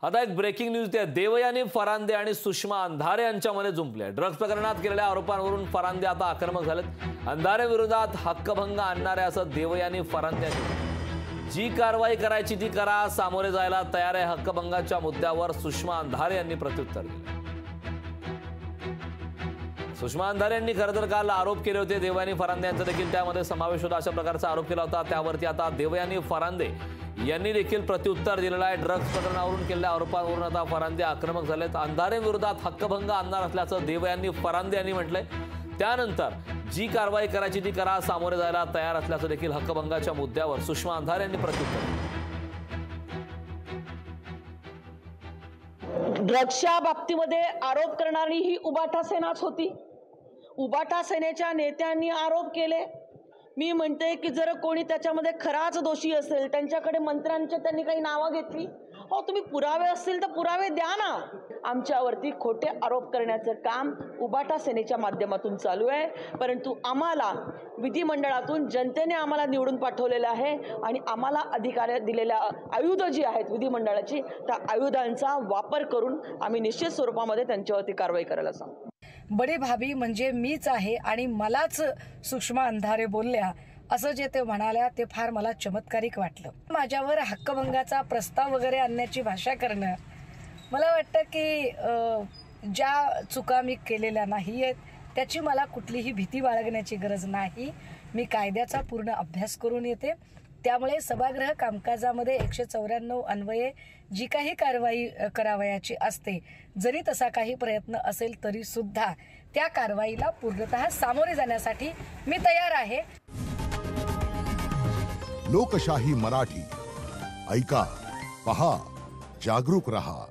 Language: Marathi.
आता एक ब्रेकिंग न्यूज आहे। देवयानी फरांदे आणि सुषमा अंधारे यांच्यामध्ये जुंपले। ड्रग्ज प्रकरणात केलेल्या आरोपांवरून फरांदे आता आक्रमक झालेत। अंधारे विरोधात हक्कभंग आणणारे असं देवयानी फरांदे यांनी जी कारवाई करायची ती करा, सामोरे जायला तयार आहे। हक्कभंगाच्या मुद्द्यावर सुषमा अंधारे यांनी प्रत्युत्तर दिले। सुषमा अंधारे यांनी खरं तर काल आरोप केले होते। देवयानी फरांदे यांचा देखील त्यामध्ये समावेश होता, अशा प्रकारचा आरोप केला होता। त्यावरती आता देवयानी फरांदे यांनी देखील प्रत्युत्तर दिलेलं आहे। ड्रग्ज प्रकरणावरून केलेल्या आरोपांवरून आता फरांदे आक्रमक झालेत। अंधारे विरोधात हक्कभंग आणणार असल्याचं देवयानी फरांदे यांनी म्हटलंय। त्यानंतर जी कारवाई करायची ती करा, सामोरे जायला तयार असल्याचं देखील हक्कभंगाच्या मुद्द्यावर सुषमा अंधारे यांनी प्रत्युत्तर दिलं। ड्रग्सच्या बाबतीमध्ये आरोप करणारी ही उबाटा सेनाच होती। उबाटा सेनेच्या नेत्यांनी आरोप केले। मी म्हणते की जर कोणी त्याच्यामध्ये खराच दोषी असेल, त्यांच्याकडे मंत्र्यांच्या त्यांनी काही नावं घेतली, हो तुम्ही पुरावे असतील तर पुरावे द्या ना। आमच्यावरती खोटे आरोप करण्याचं काम उबाटा सेनेच्या माध्यमातून चालू आहे। परंतु आम्हाला विधिमंडळातून जनतेने आम्हाला निवडून पाठवलेलं आहे आणि आम्हाला अधिकार दिलेल्या आयुध जी आहेत विधिमंडळाची, त्या आयुधांचा वापर करून आम्ही निश्चित स्वरूपामध्ये त्यांच्यावरती कारवाई करायला सांगू। बडी भाभी म्हणजे मीच आहे आणि मलाच सुषमा अंधारे बोलल्या असं जे ते म्हणाल्या ते फार मला चमत्कारिक वाटलं। माझ्यावर हक्कभंगाचा प्रस्ताव वगैरे आणण्याची भाषा करणं, मला वाटतं की ज्या चुका मी केलेल्या नाही आहेत त्याची मला कुठलीही भीती बाळगण्याची गरज नाही। मी कायद्याचा पूर्ण अभ्यास करून येते। त्यामुळे सभागृह कामकाजामध्ये 194 अन्वये जी काही कारवाई करावयाची असते, जरी तसा काही प्रयत्न असेल तरी सुद्धा त्या कारवाईला पूर्णतः सामोरे जाण्यासाठी मी तयार आहे। लोकशाही मराठी ऐका, पहा, जागरूक रहा।